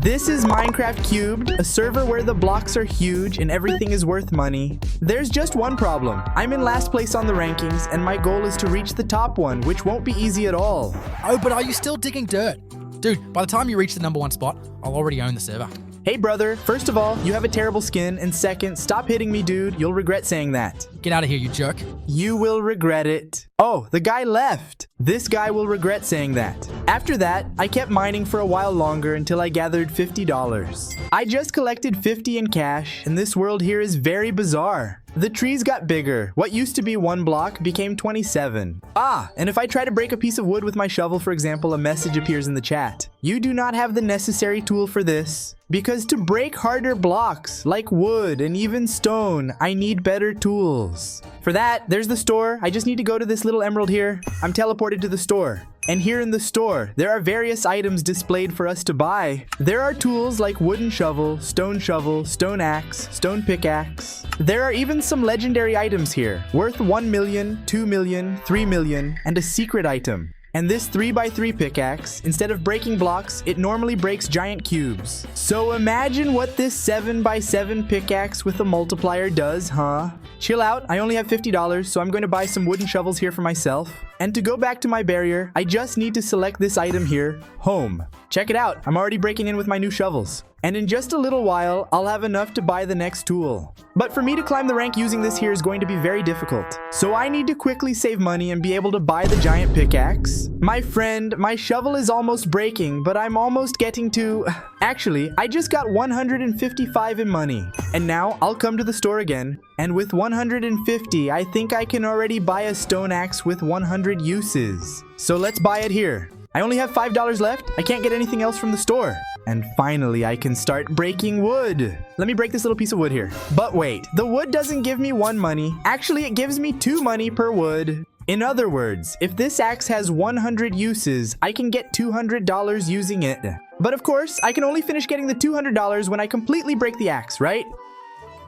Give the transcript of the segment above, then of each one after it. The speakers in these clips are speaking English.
This is Minecraft Cubed, a server where the blocks are huge and everything is worth money. There's just one problem. I'm in last place on the rankings, and my goal is to reach the top one, which won't be easy at all. Oh, but are you still digging dirt? Dude, by the time you reach the #1 spot, I'll already own the server. Hey brother, first of all, you have a terrible skin, and second, stop hitting me, dude. You'll regret saying that. Get out of here, you jerk. You will regret it. Oh, the guy left. This guy will regret saying that. After that, I kept mining for a while longer until I gathered $50. I just collected 50 in cash, and this world here is very bizarre. The trees got bigger. What used to be 1 block became 27. And if I try to break a piece of wood with my shovel, for example, a message appears in the chat. You do not have the necessary tool for this. Because to break harder blocks, like wood and even stone, I need better tools. For that, there's the store. I just need to go to this little emerald here. I'm teleported to the store. And here in the store, there are various items displayed for us to buy. There are tools like wooden shovel, stone axe, stone pickaxe. There are even some legendary items here, worth 1 million, 2 million, 3 million, and a secret item. And this 3x3 pickaxe, instead of breaking blocks, it normally breaks giant cubes. So imagine what this 7x7 pickaxe with a multiplier does, huh? Chill out, I only have $50, so I'm going to buy some wooden shovels here for myself. And to go back to my barrier, I just need to select this item here, home. Check it out, I'm already breaking in with my new shovels. And in just a little while, I'll have enough to buy the next tool. But for me to climb the rank using this here is going to be very difficult. So I need to quickly save money and be able to buy the giant pickaxe. My friend, my shovel is almost breaking, but I'm almost getting to... Actually, I just got 155 in money. And now I'll come to the store again. And with 150, I think I can already buy a stone axe with 100 uses. So let's buy it here. I only have $5 left. I can't get anything else from the store. And finally, I can start breaking wood. Let me break this little piece of wood here. But wait, the wood doesn't give me 1 money. Actually, it gives me 2 money per wood. In other words, if this axe has 100 uses, I can get $200 using it. But of course, I can only finish getting the $200 when I completely break the axe, right?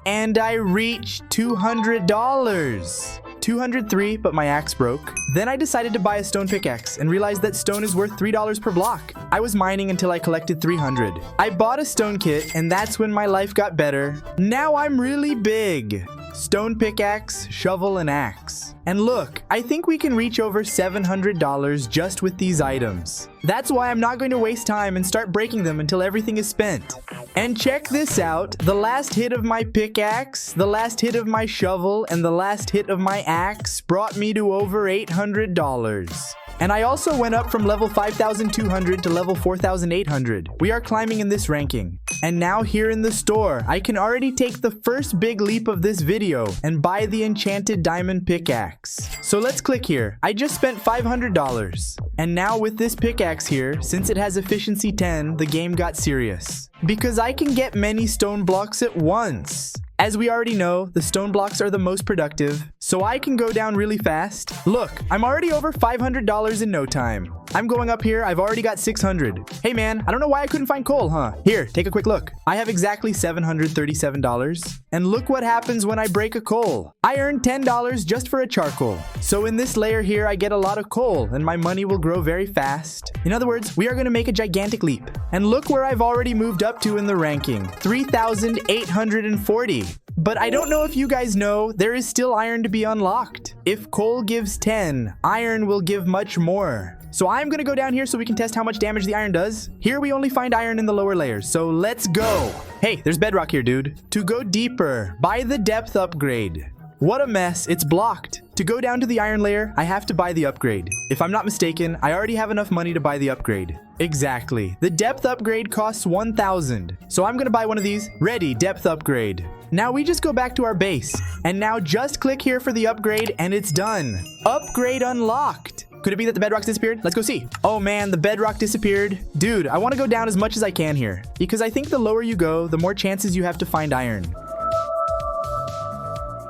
And I reached $200. 203, but my axe broke. Then I decided to buy a stone pickaxe and realized that stone is worth $3 per block. I was mining until I collected 300. I bought a stone kit, and that's when my life got better. Now I'm really big. Stone pickaxe, shovel, and axe. And look, I think we can reach over $700 just with these items. That's why I'm not going to waste time and start breaking them until everything is spent. And check this out, the last hit of my pickaxe, the last hit of my shovel, and the last hit of my axe brought me to over $800. And I also went up from level 5,200 to level 4,800. We are climbing in this ranking. And now here in the store, I can already take the first big leap of this video and buy the enchanted diamond pickaxe. So let's click here. I just spent $500. And now with this pickaxe here, since it has efficiency 10, the game got serious. Because I can get many stone blocks at once. As we already know, the stone blocks are the most productive, so I can go down really fast. Look, I'm already over $500 in no time. I'm going up here, I've already got 600. Hey man, I don't know why I couldn't find coal, huh? Here, take a quick look. I have exactly $737. And look what happens when I break a coal. I earn $10 just for a charcoal. So in this layer here, I get a lot of coal, and my money will grow very fast. In other words, we are going to make a gigantic leap. And look where I've already moved up to in the ranking, 3,840. But I don't know if you guys know, there is still iron to be unlocked. If coal gives 10, iron will give much more. So I'm gonna go down here so we can test how much damage the iron does. Here we only find iron in the lower layers, so let's go. Hey, there's bedrock here, dude. To go deeper, buy the depth upgrade. What a mess, it's blocked. To go down to the iron layer, I have to buy the upgrade. If I'm not mistaken, I already have enough money to buy the upgrade. Exactly. The depth upgrade costs 1,000. So I'm gonna buy one of these. Ready, depth upgrade. Now we just go back to our base. And now just click here for the upgrade and it's done. Upgrade unlocked. Could it be that the bedrock's disappeared? Let's go see. Oh man, the bedrock disappeared. Dude, I want to go down as much as I can here. Because I think the lower you go, the more chances you have to find iron.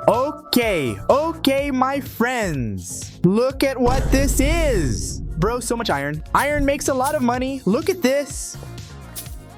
Okay, my friends. Look at what this is. Bro, so much iron. Iron makes a lot of money. Look at this.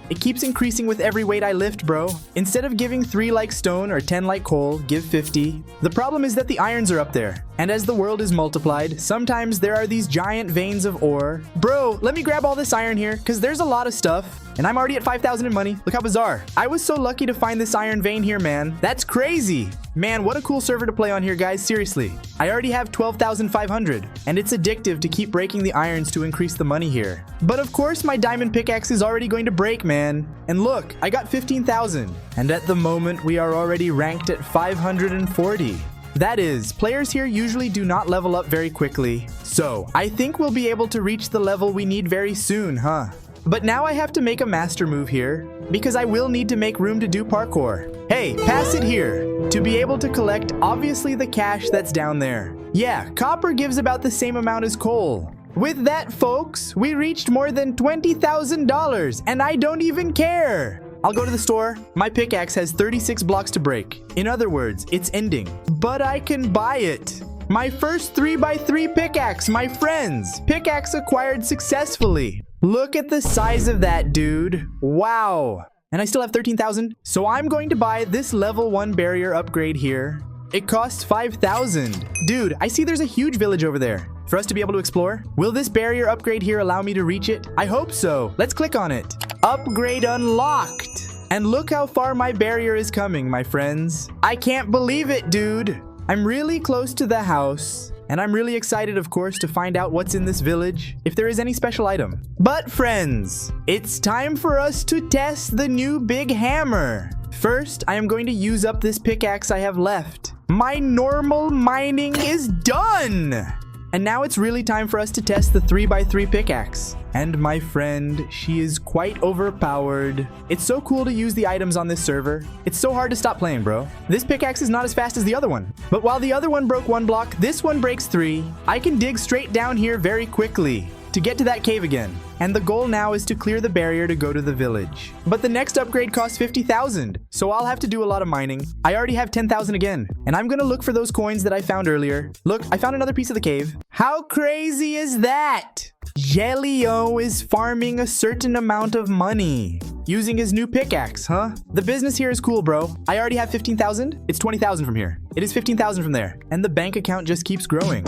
It keeps increasing with every weight I lift, bro. Instead of giving 3 like stone or 10 like coal, give 50. The problem is that the irons are up there. And as the world is multiplied, sometimes there are these giant veins of ore. Bro, let me grab all this iron here, because there's a lot of stuff. And I'm already at 5,000 in money. Look how bizarre. I was so lucky to find this iron vein here, man. That's crazy. Man, what a cool server to play on here, guys. Seriously. I already have 12,500. And it's addictive to keep breaking the irons to increase the money here. But of course, my diamond pickaxe is already going to break, man. And look, I got 15,000. And at the moment, we are already ranked at 540. That is, players here usually do not level up very quickly. So, I think we'll be able to reach the level we need very soon, huh? But now I have to make a master move here, because I will need to make room to do parkour. Hey, pass it here, to be able to collect obviously the cash that's down there. Yeah, copper gives about the same amount as coal. With that, folks, we reached more than $20,000, and I don't even care. I'll go to the store. My pickaxe has 36 blocks to break. In other words, it's ending. But I can buy it. My first 3x3 pickaxe, my friends. Pickaxe acquired successfully. Look at the size of that, dude. Wow. And I still have 13,000. So I'm going to buy this level 1 barrier upgrade here. It costs 5,000. Dude, I see there's a huge village over there for us to be able to explore. Will this barrier upgrade here allow me to reach it? I hope so. Let's click on it. Upgrade unlocked. And look how far my barrier is coming, my friends. I can't believe it, dude. I'm really close to the house. And I'm really excited, of course, to find out what's in this village, if there is any special item. But friends, it's time for us to test the new big hammer. First, I am going to use up this pickaxe I have left. My normal mining is done! And now it's really time for us to test the 3x3 pickaxe. And my friend, she is quite overpowered. It's so cool to use the items on this server. It's so hard to stop playing, bro. This pickaxe is not as fast as the other one. But while the other one broke 1 block, this one breaks 3. I can dig straight down here very quickly to get to that cave again. And the goal now is to clear the barrier to go to the village. But the next upgrade costs 50,000, so I'll have to do a lot of mining. I already have 10,000 again, and I'm gonna look for those coins that I found earlier. Look, I found another piece of the cave. How crazy is that? Geleia is farming a certain amount of money using his new pickaxe, huh? The business here is cool, bro. I already have 15,000. It's 20,000 from here. It is 15,000 from there, and the bank account just keeps growing.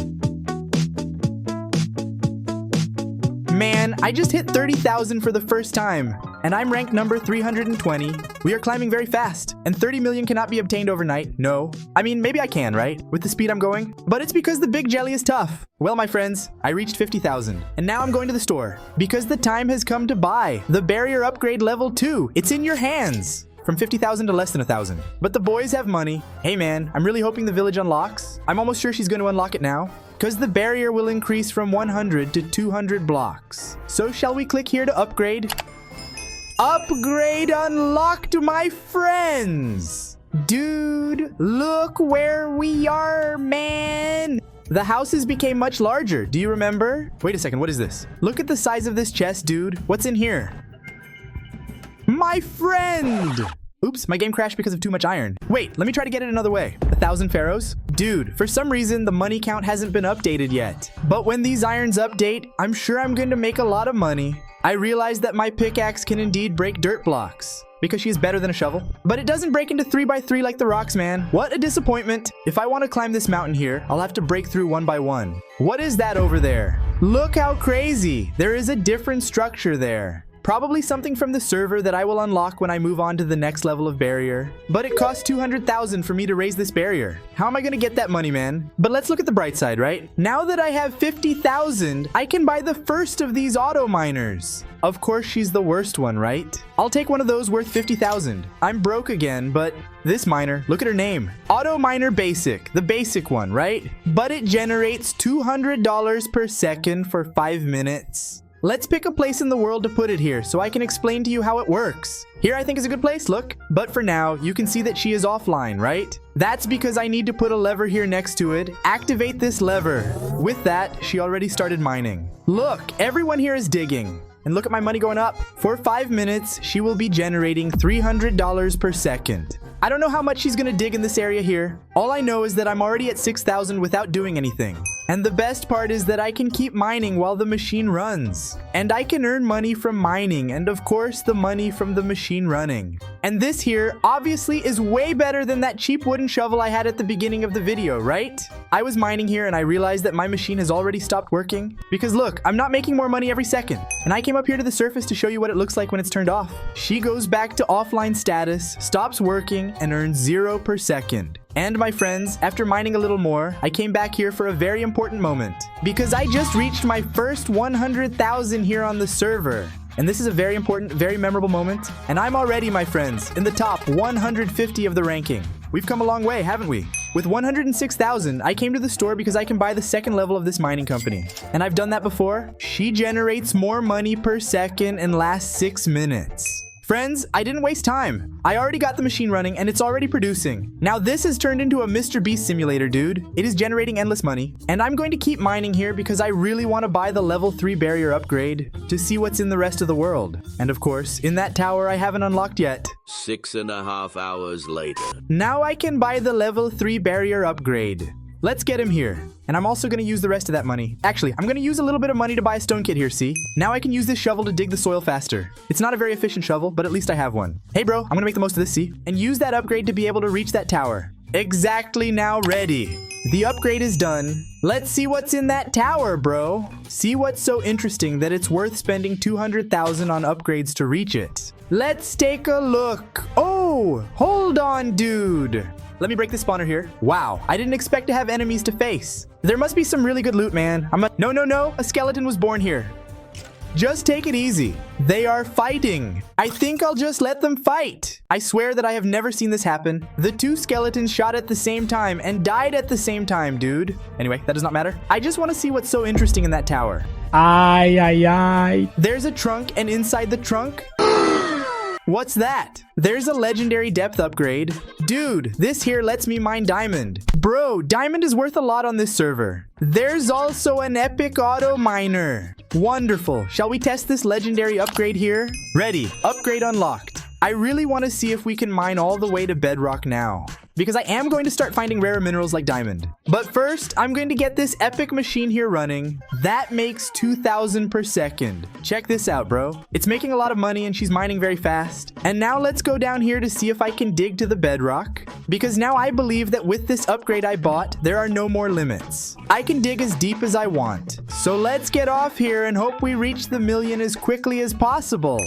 Man, I just hit 30,000 for the first time, and I'm ranked number 320. We are climbing very fast, and 30 million cannot be obtained overnight. No. I mean, maybe I can, right? With the speed I'm going. But it's because the big jelly is tough. Well, my friends, I reached 50,000, and now I'm going to the store, because the time has come to buy the barrier upgrade level 2. It's in your hands. From 50,000 to less than 1,000. But the boys have money. Hey man, I'm really hoping the village unlocks. I'm almost sure she's going to unlock it now, because the barrier will increase from 100 to 200 blocks. So shall we click here to upgrade? Upgrade unlocked, my friends! Dude, look where we are, man! The houses became much larger. Do you remember? Wait a second, what is this? Look at the size of this chest, dude. What's in here? My friend! Oops, my game crashed because of too much iron. Wait, let me try to get it another way. 1,000 pharaohs? Dude, for some reason, the money count hasn't been updated yet. But when these irons update, I'm sure I'm going to make a lot of money. I realized that my pickaxe can indeed break dirt blocks, because she is better than a shovel. But it doesn't break into 3x3 like the rocks, man. What a disappointment. If I want to climb this mountain here, I'll have to break through 1 by 1. What is that over there? Look how crazy. There is a different structure there. Probably something from the server that I will unlock when I move on to the next level of barrier. But it costs 200,000 for me to raise this barrier. How am I gonna get that money, man? But let's look at the bright side, right? Now that I have 50,000, I can buy the first of these auto miners. Of course, she's the worst one, right? I'll take one of those worth 50,000. I'm broke again, but this miner, look at her name. Auto Miner Basic, the basic one, right? But it generates $200 per second for 5 minutes. Let's pick a place in the world to put it here so I can explain to you how it works. Here I think is a good place, look. But for now, you can see that she is offline, right? That's because I need to put a lever here next to it. Activate this lever. With that, she already started mining. Look, everyone here is digging. And look at my money going up. For 5 minutes, she will be generating $300 per second. I don't know how much she's gonna dig in this area here. All I know is that I'm already at 6,000 without doing anything. And the best part is that I can keep mining while the machine runs. And I can earn money from mining and of course the money from the machine running. And this here obviously is way better than that cheap wooden shovel I had at the beginning of the video, right? I was mining here and I realized that my machine has already stopped working. Because look, I'm not making more money every second. And I came up here to the surface to show you what it looks like when it's turned off. She goes back to offline status, stops working, and earns 0 per second. And my friends, after mining a little more, I came back here for a very important moment. Because I just reached my first 100,000 here on the server. And this is a very important, very memorable moment. And I'm already, my friends, in the top 150 of the ranking. We've come a long way, haven't we? With 106,000, I came to the store because I can buy the second level of this mining company. And I've done that before. She generates more money per second and lasts 6 minutes. Friends, I didn't waste time. I already got the machine running and it's already producing. Now this has turned into a Mr. Beast simulator, dude. It is generating endless money. And I'm going to keep mining here because I really want to buy the level 3 barrier upgrade to see what's in the rest of the world. And of course, in that tower I haven't unlocked yet. 6.5 hours later. Now I can buy the level 3 barrier upgrade. Let's get him here. And I'm also going to use the rest of that money. Actually, I'm going to use a little bit of money to buy a stone kit here, see? Now I can use this shovel to dig the soil faster. It's not a very efficient shovel, but at least I have one. Hey bro, I'm going to make the most of this, see? And use that upgrade to be able to reach that tower. Exactly, now ready. The upgrade is done. Let's see what's in that tower, bro. See what's so interesting that it's worth spending 200,000 on upgrades to reach it. Let's take a look. Oh, hold on, dude. Let me break the spawner here. Wow, I didn't expect to have enemies to face. There must be some really good loot, man. No, a skeleton was born here. Just take it easy. They are fighting. I think I'll just let them fight. I swear that I have never seen this happen. The 2 skeletons shot at the same time and died at the same time, dude. Anyway, that does not matter. I just want to see what's so interesting in that tower. Ay. There's a trunk, and inside the trunk... What's that? There's a legendary depth upgrade. Dude, this here lets me mine diamond. Bro, diamond is worth a lot on this server. There's also an epic auto miner. Wonderful. Shall we test this legendary upgrade here? Ready. Upgrade unlocked. I really want to see if we can mine all the way to bedrock now, because I am going to start finding rare minerals like diamond. But first, I'm going to get this epic machine here running. That makes 2,000 per second. Check this out, bro. It's making a lot of money and she's mining very fast. And now let's go down here to see if I can dig to the bedrock, because now I believe that with this upgrade I bought, there are no more limits. I can dig as deep as I want. So let's get off here and hope we reach the million as quickly as possible.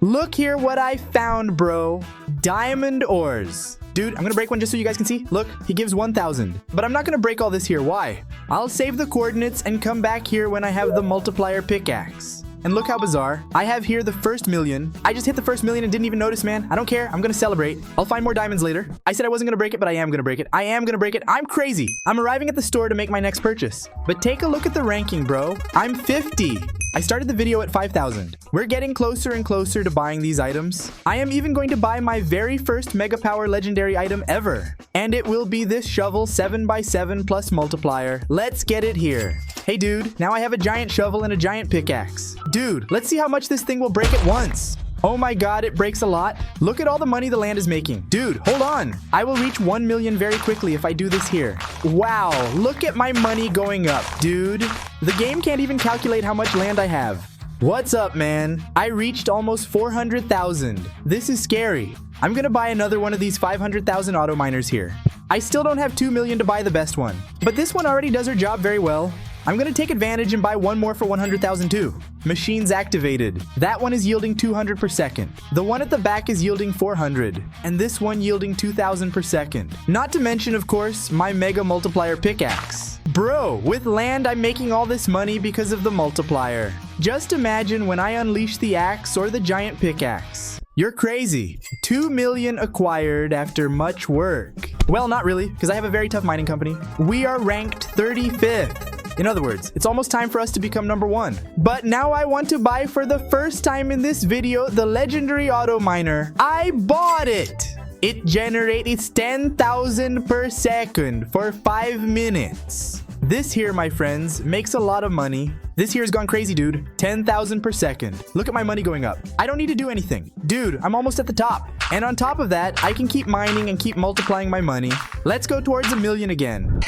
Look here what I found, bro. Diamond ores. Dude, I'm gonna break one just so you guys can see. Look, he gives 1,000. But I'm not gonna break all this here. Why? I'll save the coordinates and come back here when I have the multiplier pickaxe. And look how bizarre. I have here the first million. I just hit the first million and didn't even notice, man. I don't care. I'm gonna celebrate. I'll find more diamonds later. I said I wasn't gonna break it, but I am gonna break it. I am gonna break it. I'm crazy. I'm arriving at the store to make my next purchase. But take a look at the ranking, bro. I'm 50. I started the video at 5,000. We're getting closer and closer to buying these items. I am even going to buy my very first Mega Power legendary item ever. And it will be this shovel 7x7 plus multiplier. Let's get it here. Hey dude, now I have a giant shovel and a giant pickaxe. Dude, let's see how much this thing will break at once. Oh my god, it breaks a lot. Look at all the money the land is making. Dude, hold on. I will reach 1 million very quickly if I do this here. Wow, look at my money going up, dude. The game can't even calculate how much land I have. What's up, man? I reached almost 400,000. This is scary. I'm gonna buy another one of these 500,000 auto miners here. I still don't have 2 million to buy the best one, but this one already does her job very well. I'm gonna take advantage and buy one more for 100,000 too. Machines activated. That one is yielding 200 per second. The one at the back is yielding 400. And this one yielding 2,000 per second. Not to mention, of course, my mega multiplier pickaxe. Bro, with land I'm making all this money because of the multiplier. Just imagine when I unleash the axe or the giant pickaxe. You're crazy. 2 million acquired after much work. Well, not really, because I have a very tough mining company. We are ranked 35th. In other words, it's almost time for us to become number 1. But now I want to buy for the first time in this video the legendary auto miner. I bought it! It generates 10,000 per second for 5 minutes. This here, my friends, makes a lot of money. This here has gone crazy, dude. 10,000 per second. Look at my money going up. I don't need to do anything. Dude, I'm almost at the top. And on top of that, I can keep mining and keep multiplying my money. Let's go towards 1 million again.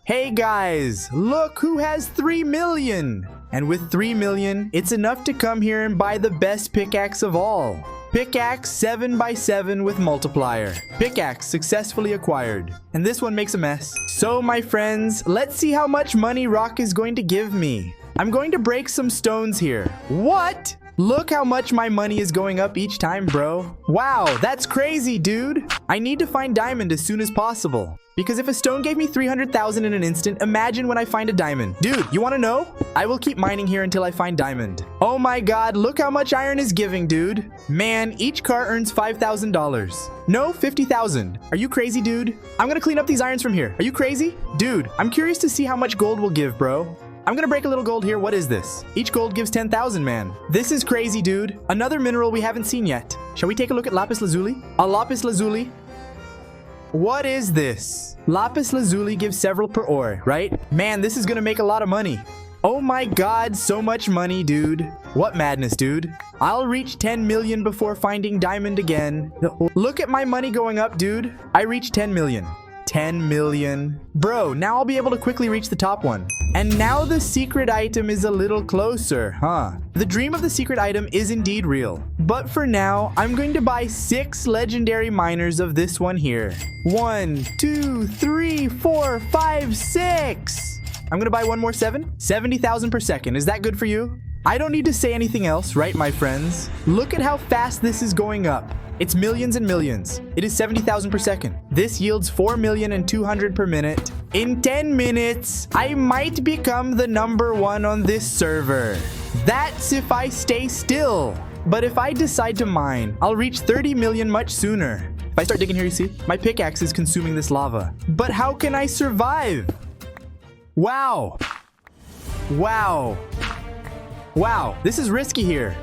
Hey guys, look who has 3 million. And with 3 million, it's enough to come here and buy the best pickaxe of all. Pickaxe 7x7 with multiplier. Pickaxe successfully acquired. And this one makes a mess. So my friends, let's see how much money Rock is going to give me. I'm going to break some stones here. What? Look how much my money is going up each time, bro. Wow, that's crazy, dude. I need to find diamond as soon as possible. Because if a stone gave me 300,000 in an instant, imagine when I find a diamond. Dude, you want to know? I will keep mining here until I find diamond. Oh my god, look how much iron is giving, dude. Man, each car earns $5,000. No, 50,000. Are you crazy, dude? I'm gonna clean up these irons from here. Are you crazy? Dude, I'm curious to see how much gold will give, bro. I'm gonna break a little gold here. What is this? Each gold gives 10,000, man. This is crazy, dude. Another mineral we haven't seen yet. Shall we take a look at lapis lazuli? A lapis lazuli. What is this? Lapis lazuli gives several per ore, right? Man, this is gonna make a lot of money. Oh my god, so much money, dude. What madness, dude. I'll reach 10 million before finding diamond again. Look at my money going up, dude. I reached 10 million. 10 million. Bro, now I'll be able to quickly reach the top one. And now the secret item is a little closer, huh? The dream of the secret item is indeed real. But for now, I'm going to buy 6 legendary miners of this one here. 1, 2, 3, 4, 5, 6. I'm gonna buy one more 7. 70,000 per second. Is that good for you? I don't need to say anything else, right, my friends? Look at how fast this is going up. It's millions and millions. It is 70,000 per second. This yields 4,200,000 per minute. In 10 minutes, I might become the #1 on this server. That's if I stay still. But if I decide to mine, I'll reach 30 million much sooner. If I start digging here, you see, my pickaxe is consuming this lava. But how can I survive? Wow. Wow. Wow, this is risky here.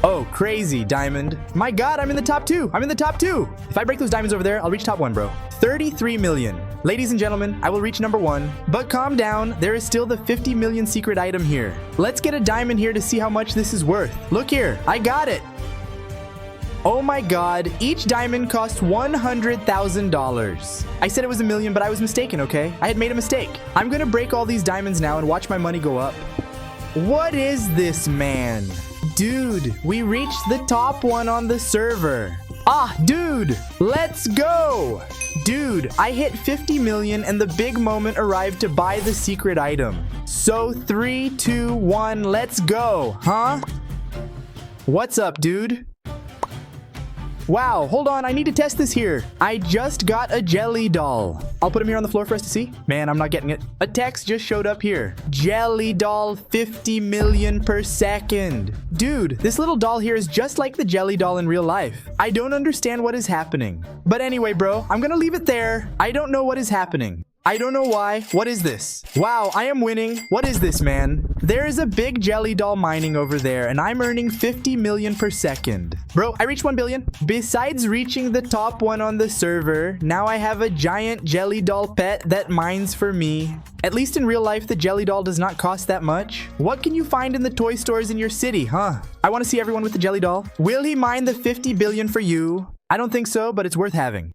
Oh, crazy, diamond. My god, I'm in the top 2. I'm in the top 2. If I break those diamonds over there, I'll reach top 1, bro. 33 million. Ladies and gentlemen, I will reach #1. But calm down, there is still the 50 million secret item here. Let's get a diamond here to see how much this is worth. Look here, I got it. Oh my god, each diamond costs $100,000. I said it was a million, but I was mistaken, okay? I had made a mistake. I'm gonna break all these diamonds now and watch my money go up. What is this, man? Dude, we reached the top 1 on the server. Ah, dude, let's go. Dude, I hit 50 million and the big moment arrived to buy the secret item. So 3, 2, 1, let's go, huh? What's up, dude? Wow, hold on, I need to test this here. I just got a jelly doll. I'll put him here on the floor for us to see. Man, I'm not getting it. A text just showed up here. Jelly doll 50 million per second. Dude, this little doll here is just like the jelly doll in real life. I don't understand what is happening. But anyway, bro, I'm gonna leave it there. I don't know what is happening. I don't know why. What is this? Wow, I am winning. What is this, man? There is a big jelly doll mining over there, and I'm earning 50 million per second. Bro, I reached 1 billion. Besides reaching the top 1 on the server, now I have a giant jelly doll pet that mines for me. At least in real life, the jelly doll does not cost that much. What can you find in the toy stores in your city, huh? I want to see everyone with the jelly doll. Will he mine the 50 billion for you? I don't think so, but it's worth having.